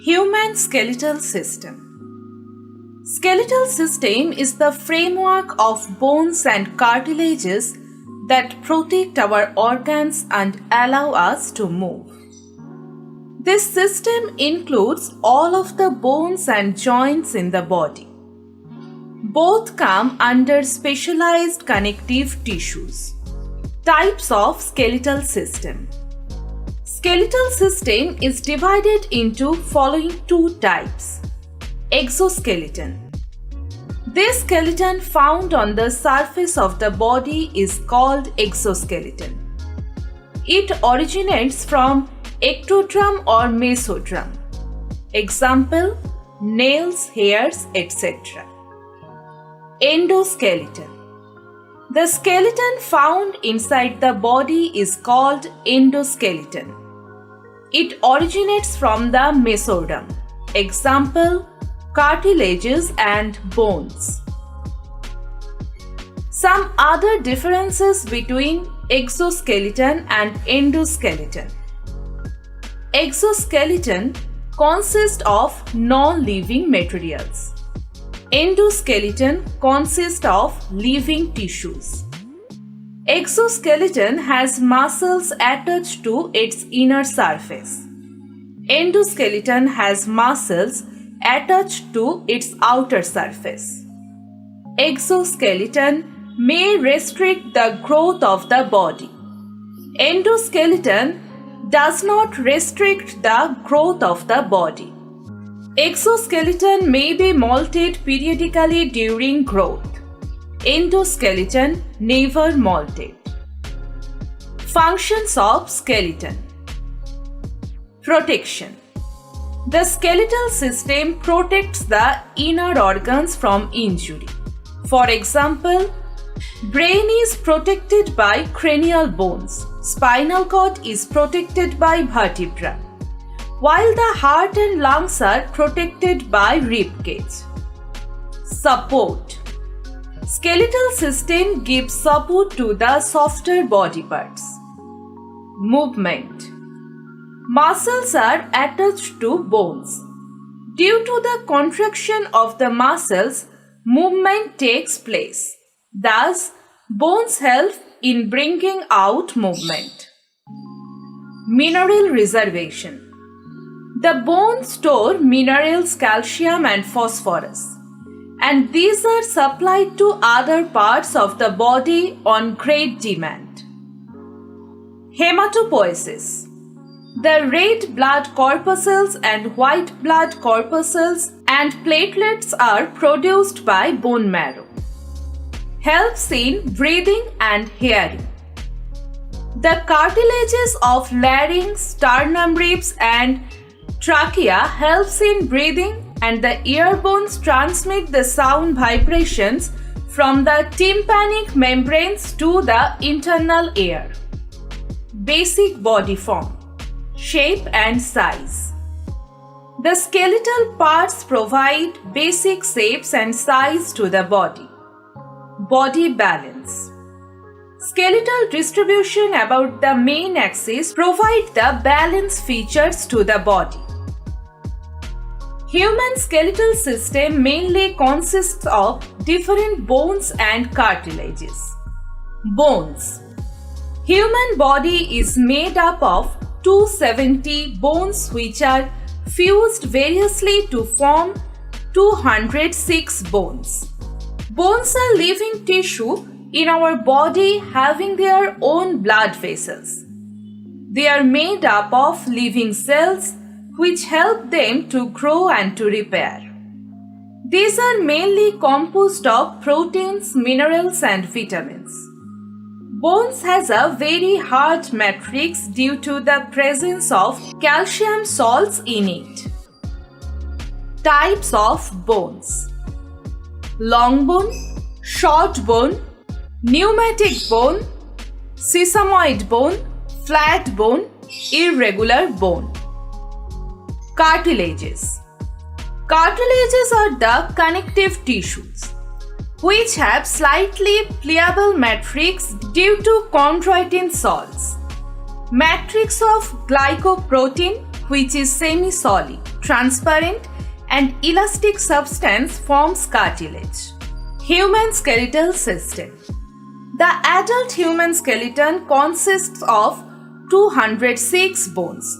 Human skeletal system. Skeletal system is the framework of bones and cartilages that protect our organs and allow us to move. This system includes all of the bones and joints in the body. Both come under specialized connective tissues. Types of skeletal system. Skeletal system is divided into following two types. Exoskeleton. This skeleton found on the surface of the body is called exoskeleton. It originates from ectoderm or mesoderm. Example: nails, hairs, etc. Endoskeleton. The skeleton found inside the body is called endoskeleton. It originates from the mesoderm. Example: cartilages and bones. Some other differences between exoskeleton and endoskeleton. Exoskeleton consists of non-living materials. Endoskeleton consists of living tissues. Exoskeleton has muscles attached to its inner surface. Endoskeleton has muscles attached to its outer surface. Exoskeleton may restrict the growth of the body. Endoskeleton does not restrict the growth of the body. Exoskeleton may be molted periodically during growth. Endoskeleton never molted. Functions of skeleton. Protection. The skeletal system protects the inner organs from injury. For example, brain is protected by cranial bones. Spinal cord is protected by vertebra, while the heart and lungs are protected by rib cage. Support. Skeletal system gives support to the softer body parts. Movement. Muscles are attached to bones. Due to the contraction of the muscles, movement takes place. Thus, bones help in bringing out movement. Mineral reservation. The bones store minerals calcium and phosphorus, and these are supplied to other parts of the body on great demand. Hematopoiesis. The red blood corpuscles and white blood corpuscles and platelets are produced by bone marrow. Helps in breathing and hearing. The cartilages of larynx, sternum ribs and trachea helps in breathing, and the ear bones transmit the sound vibrations from the tympanic membranes to the internal ear. Basic body form, shape and size. The skeletal parts provide basic shapes and size to the body. Body balance. Skeletal distribution about the main axis provide the balance features to the body. Human skeletal system mainly consists of different bones and cartilages. Bones. Human body is made up of 270 bones which are fused variously to form 206 bones. Bones are living tissue in our body having their own blood vessels. They are made up of living cells which help them to grow and to repair. These are mainly composed of proteins, minerals and vitamins. Bones has a very hard matrix due to the presence of calcium salts in it. Types of bones. Long bone, short bone, pneumatic bone, sesamoid bone, flat bone, irregular bone. Cartilages. Cartilages are the connective tissues which have slightly pliable matrix due to chondroitin salts. Matrix of glycoprotein which is semi-solid, transparent, and elastic substance forms cartilage. Human skeletal system. The adult human skeleton consists of 206 bones,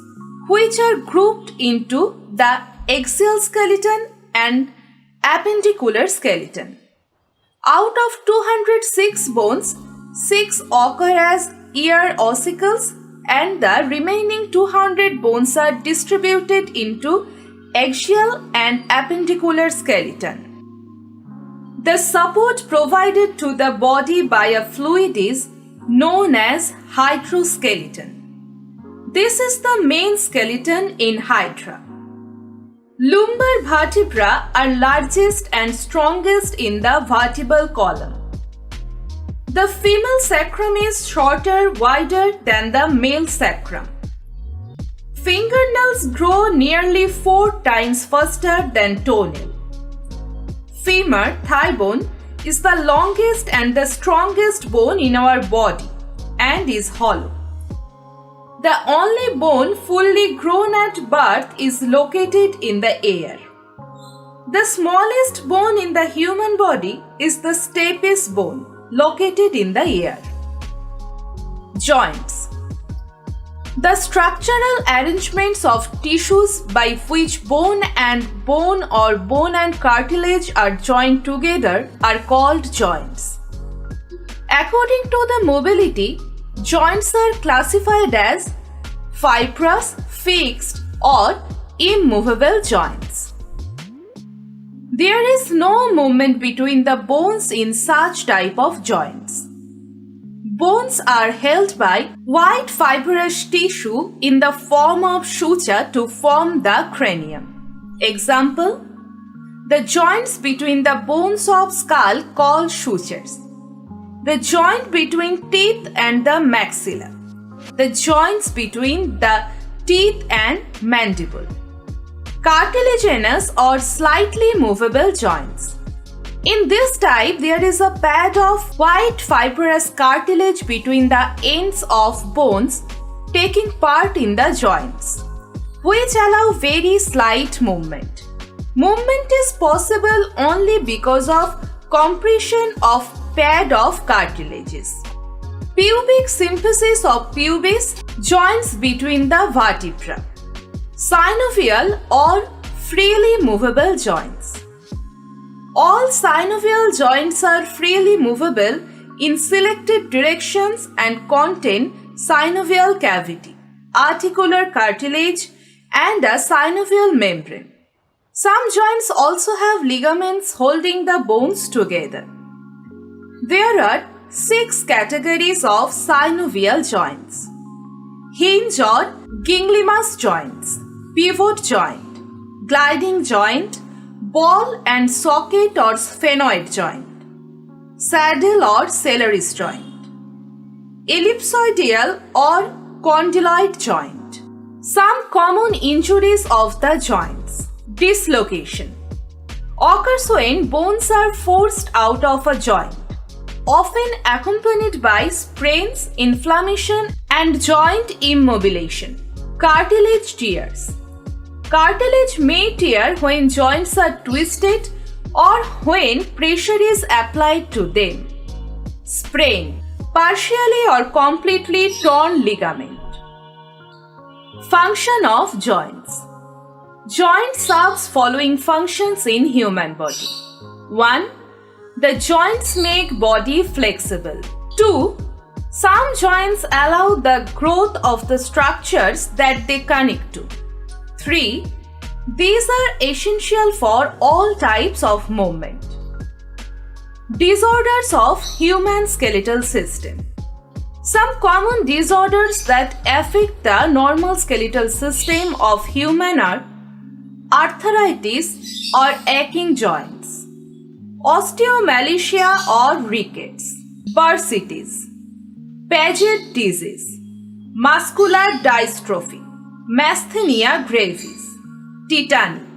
which are grouped into the axial skeleton and appendicular skeleton. Out of 206 bones, 6 occur as ear ossicles, and the remaining 200 bones are distributed into axial and appendicular skeleton. The support provided to the body by a fluid is known as hydroskeleton. This is the main skeleton in Hydra. Lumbar vertebra are largest and strongest in the vertebral column. The female sacrum is shorter, wider than the male sacrum. Fingernails grow nearly 4 times faster than toenail. Femur thigh bone is the longest and the strongest bone in our body and is hollow. The only bone fully grown at birth is located in the ear. The smallest bone in the human body is the stapes bone, located in the ear. Joints. The structural arrangements of tissues by which bone and cartilage are joined together are called joints. According to the mobility, joints are classified as fibrous, fixed, or immovable joints. There is no movement between the bones in such type of joints. Bones are held by white fibrous tissue in the form of suture to form the cranium. Example: the joints between the bones of skull called sutures. The joint between teeth and the maxilla. The joints between the teeth and mandible. Cartilaginous or slightly movable joints. In this type, there is a pad of white fibrous cartilage between the ends of bones taking part in the joints, which allow very slight movement. Movement is possible only because of compression of pad of cartilages. Pubic symphysis of pubis, joints between the vertebra. Synovial or freely movable joints. All synovial joints are freely movable in selected directions and contain synovial cavity, articular cartilage, and a synovial membrane. Some joints also have ligaments holding the bones together. There are 6 categories of synovial joints: hinge or ginglymus joints, pivot joint, gliding joint, ball and socket or sphenoid joint, saddle or Celeris joint, ellipsoidal or condyloid joint. Some common injuries of the joints. Dislocation occurs when bones are forced out of a joint, often accompanied by sprains, inflammation, and joint immobilization. Cartilage tears. Cartilage may tear when joints are twisted or when pressure is applied to them. Sprain. Partially or completely torn ligament. Function of joints. Joint serves following functions in human body. 1. The joints make body flexible. 2. Some joints allow the growth of the structures that they connect to. 3. These are essential for all types of movement. Disorders of human skeletal system. Some common disorders that affect the normal skeletal system of human are arthritis or aching joints, osteomalacia or rickets, bursitis, Paget disease, muscular dystrophy, Masthenia gravis, tetany.